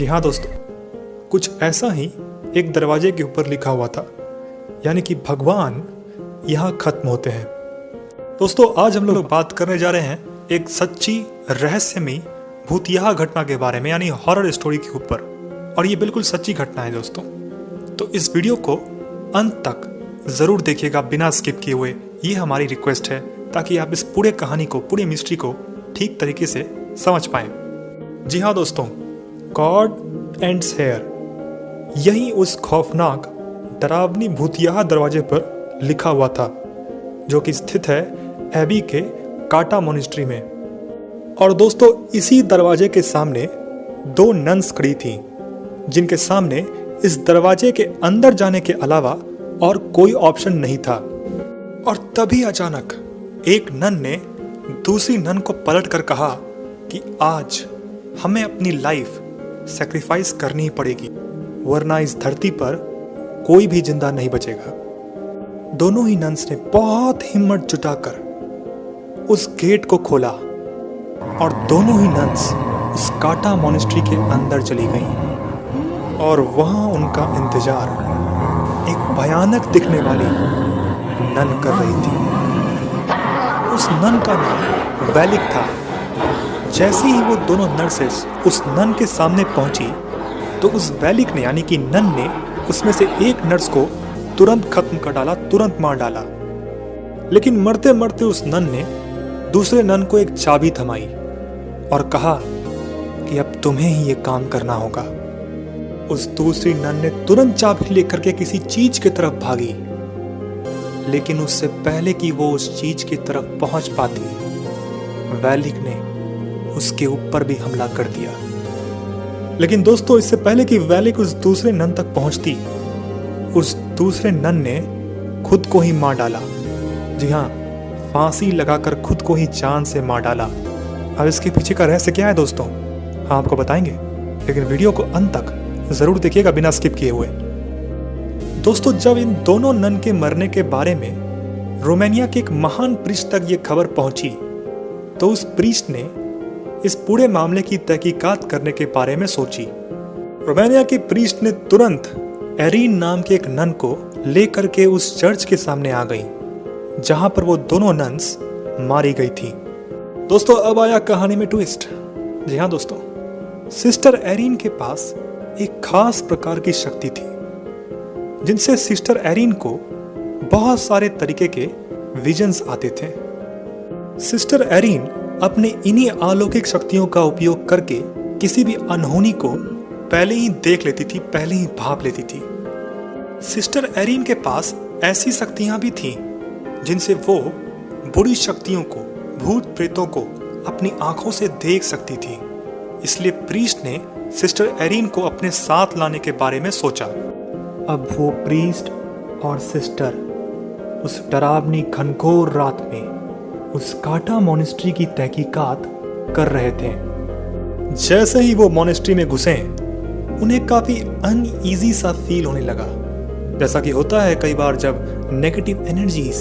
जी हाँ दोस्तों, कुछ ऐसा ही एक दरवाजे के ऊपर लिखा हुआ था, यानी कि भगवान यहाँ खत्म होते हैं। दोस्तों आज हम लोग बात करने जा रहे हैं एक सच्ची रहस्यमयी भूतिया घटना के बारे में, यानी हॉरर स्टोरी के ऊपर। और ये बिल्कुल सच्ची घटना है दोस्तों। तो इस वीडियो को अंत तक ज़रूर देखिएगा बिना स्किप किए हुए, ये हमारी रिक्वेस्ट है, ताकि आप इस पूरे कहानी को, पूरी मिस्ट्री को ठीक तरीके से समझ पाएं। जी हाँ दोस्तों, गॉड एंड्स हेयर, यही उस खौफनाक डरावनी भूतिया दरवाजे पर लिखा हुआ था, जो कि स्थित है एबी के काटा मोनेस्ट्री में। और दोस्तों इसी दरवाजे के सामने दो नन्स खड़ी थीं, जिनके सामने इस दरवाजे के अंदर जाने के अलावा और कोई ऑप्शन नहीं था। और तभी अचानक एक नन ने दूसरी नन को पलट कर कहा कि आज हमें अपनी लाइफ सैक्रिफाइस करनी ही पड़ेगी, वरना इस धरती पर कोई भी जिंदा नहीं बचेगा। दोनों ही नन्स ने बहुत हिम्मत जुटाकर उस गेट को खोला और दोनों ही नन्स उस काटा मोनेस्ट्री के अंदर चली गईं। और वहां उनका इंतजार एक भयानक दिखने वाली नन कर रही थी। उस नन का नाम वेलिक था। जैसे ही वो दोनों नर्सेस उस नन के सामने पहुंची, तो उस वेलिक ने, यानी कि नन ने, उसमें से एक नर्स को तुरंत खत्म कर डाला, तुरंत मार डाला। लेकिन मरते मरते उस नन ने दूसरे नन को एक चाबी थमाई और कहा कि अब तुम्हें ही ये काम करना होगा। उस दूसरी नन ने तुरंत चाबी लेकर के किसी चीज की तरफ भागी, लेकिन उससे पहले कि वो उस चीज की तरफ पहुंच पाती, वेलिक ने उसके ऊपर भी हमला कर दिया। लेकिन दोस्तों इससे पहले कि वेलिक उस दूसरे नन तक पहुंचती, उस दूसरे नन ने खुद को ही मार डाला। जी हाँ, फांसी लगाकर खुद को ही जान से मार डाला। अब इसके पीछे का रहस्य क्या है दोस्तों, हाँ आपको बताएंगे, लेकिन वीडियो को अंत तक जरूर देखिएगा बिना स्किप किए हुए। दोस्तों जब इन दोनों नन के मरने के बारे में रोमानिया के एक महान प्रीस्ट तक ये खबर पहुंची, तो उस प्रीस्ट ने इस पूरे मामले की तहकीकात करने के बारे में सोची। रोमानिया के प्रीस्ट ने तुरंत एरीन नाम के एक नन को लेकर के उस चर्च के सामने आ गई, जहां पर वो दोनों नन्स मारी गई थी। दोस्तों अब आया कहानी में ट्विस्ट। जी हाँ दोस्तों, सिस्टर एरीन के पास एक खास प्रकार की शक्ति थी, जिनसे सिस्टर एरीन को बहुत सारे तरीके के विजन्स आते थे। सिस्टर एरीन अपने इन्हीं अलौकिक शक्तियों का उपयोग करके किसी भी अनहोनी को पहले ही देख लेती थी, पहले ही भांप लेती थी। सिस्टर एरीन के पास ऐसी शक्तियां भी थीं जिनसे वो बुरी शक्तियों को, भूत प्रेतों को अपनी आंखों से देख सकती थी। इसलिए प्रीस्ट ने सिस्टर एरीन को अपने साथ लाने के बारे में सोचा। अब वो प्रीस्ट और सिस्टर उस डरावनी घनघोर रात में उस काटा मोनेस्ट्री की तहकीकात कर रहे थे। जैसे ही वो मोनेस्ट्री में घुसे, उन्हें काफी अनईजी सा फील होने लगा, जैसा कि होता है कई बार जब नेगेटिव एनर्जीज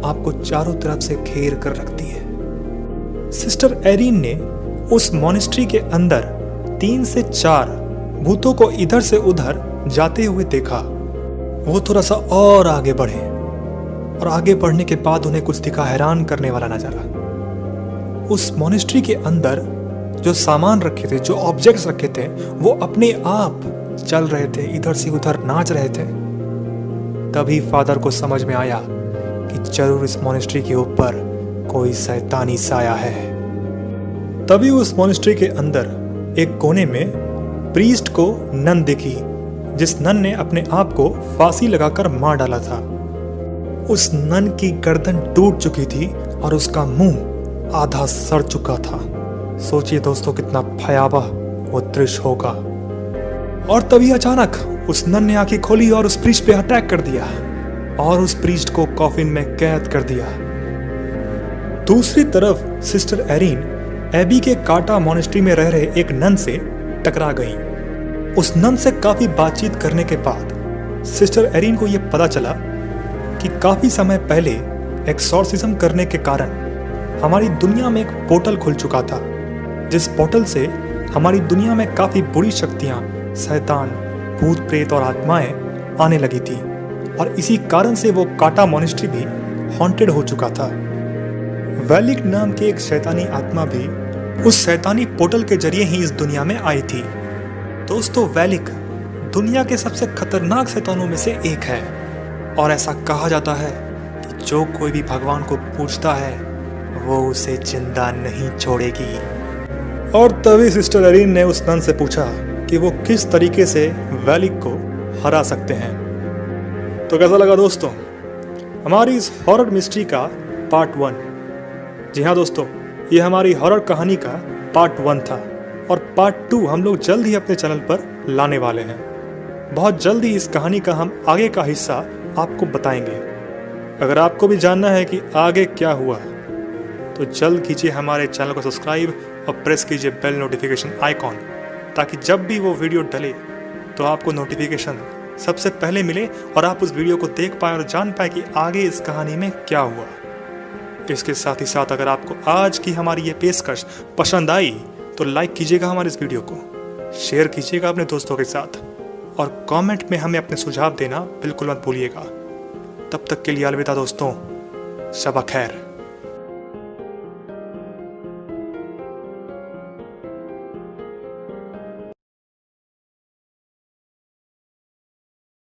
आपको चारों तरफ से घेर कर रखती है। सिस्टर एरीन ने उस मोनेस्ट्री के अंदर 3 से 4 भूतों को इधर से उधर जाते हुए देखा। वो थोड़ा सा और आगे बढ़े, और आगे बढ़ने के बाद उन्हें कुछ दिखा हैरान करने वाला नजारा। उस मोनेस्ट्री के अंदर जो सामान रखे थे, जो ऑब्जेक्ट्स रखे थे, वो अपने आप चल रहे थे, इधर से उधर नाच रहे थे। तभी फादर को समझ में आया कि जरूर इस मोनेस्ट्री के ऊपर कोई शैतानी साया है। तभी उस मोनेस्ट्री के अंदर एक कोने में प्रीस्ट को नन दिखी, जिस नन ने अपने आप को फांसी लगाकर मार डाला था। उस नन की गर्दन टूट चुकी थी और उसका मुंह आधा सड़ चुका था। सोचिए दोस्तों कितना भयावह वो दृश्य होगा। और तभी अचानक उस नन ने आंखें खोली और उस प्रीस्ट पे अटैक कर दिया और उस प्रीस्ट को कॉफिन में कैद कर दिया। दूसरी तरफ सिस्टर एरीन एबी के काटा मोनेस्ट्री में रह रहे एक नन से टकरा गई। उस नन से काफी बातचीत करने के बाद सिस्टर एरीन को यह पता चला कि काफी समय पहले एक्सॉर्सिज्म करने के कारण हमारी दुनिया में एक पोर्टल खुल चुका था, जिस पोर्टल से हमारी दुनिया में काफ़ी बुरी शक्तियाँ, शैतान, भूत प्रेत और आत्माएं आने लगी थी और इसी कारण से वो काटा मॉनेस्ट्री भी हॉन्टेड हो चुका था। वैलिक नाम की एक शैतानी आत्मा भी उस शैतानी पोर्टल के जरिए ही इस दुनिया में आई थी। दोस्तों, वैलिक दुनिया के सबसे खतरनाक शैतानों में से एक है और ऐसा कहा जाता है कि जो कोई भी भगवान को पूछता है वो उसे जिंदा नहीं छोड़ेगी। और तभी सिस्टर एरिन ने उस नन से पूछा कि वो किस तरीके से वैलिक को हरा सकते हैं। तो कैसा लगा दोस्तों हमारी इस हॉरर मिस्ट्री का पार्ट 1? जी हाँ दोस्तों, ये हमारी हॉरर कहानी का पार्ट 1 था और पार्ट 2 हम लोग जल्द ही अपने चैनल पर लाने वाले हैं। बहुत जल्द ही इस कहानी का हम आगे का हिस्सा आपको बताएंगे। अगर आपको भी जानना है कि आगे क्या हुआ तो जल्द कीजिए हमारे चैनल को सब्सक्राइब और प्रेस कीजिए बेल नोटिफिकेशन आइकॉन, ताकि जब भी वो वीडियो डले तो आपको नोटिफिकेशन सबसे पहले मिले और आप उस वीडियो को देख पाए और जान पाए कि आगे इस कहानी में क्या हुआ। इसके साथ ही साथ अगर आपको आज की हमारी ये पेशकश पसंद आई तो लाइक कीजिएगा हमारे इस वीडियो को, शेयर कीजिएगा अपने दोस्तों के साथ और कमेंट में हमें अपने सुझाव देना बिल्कुल मत भूलिएगा। तब तक के लिए अलविदा दोस्तों, शब खैर।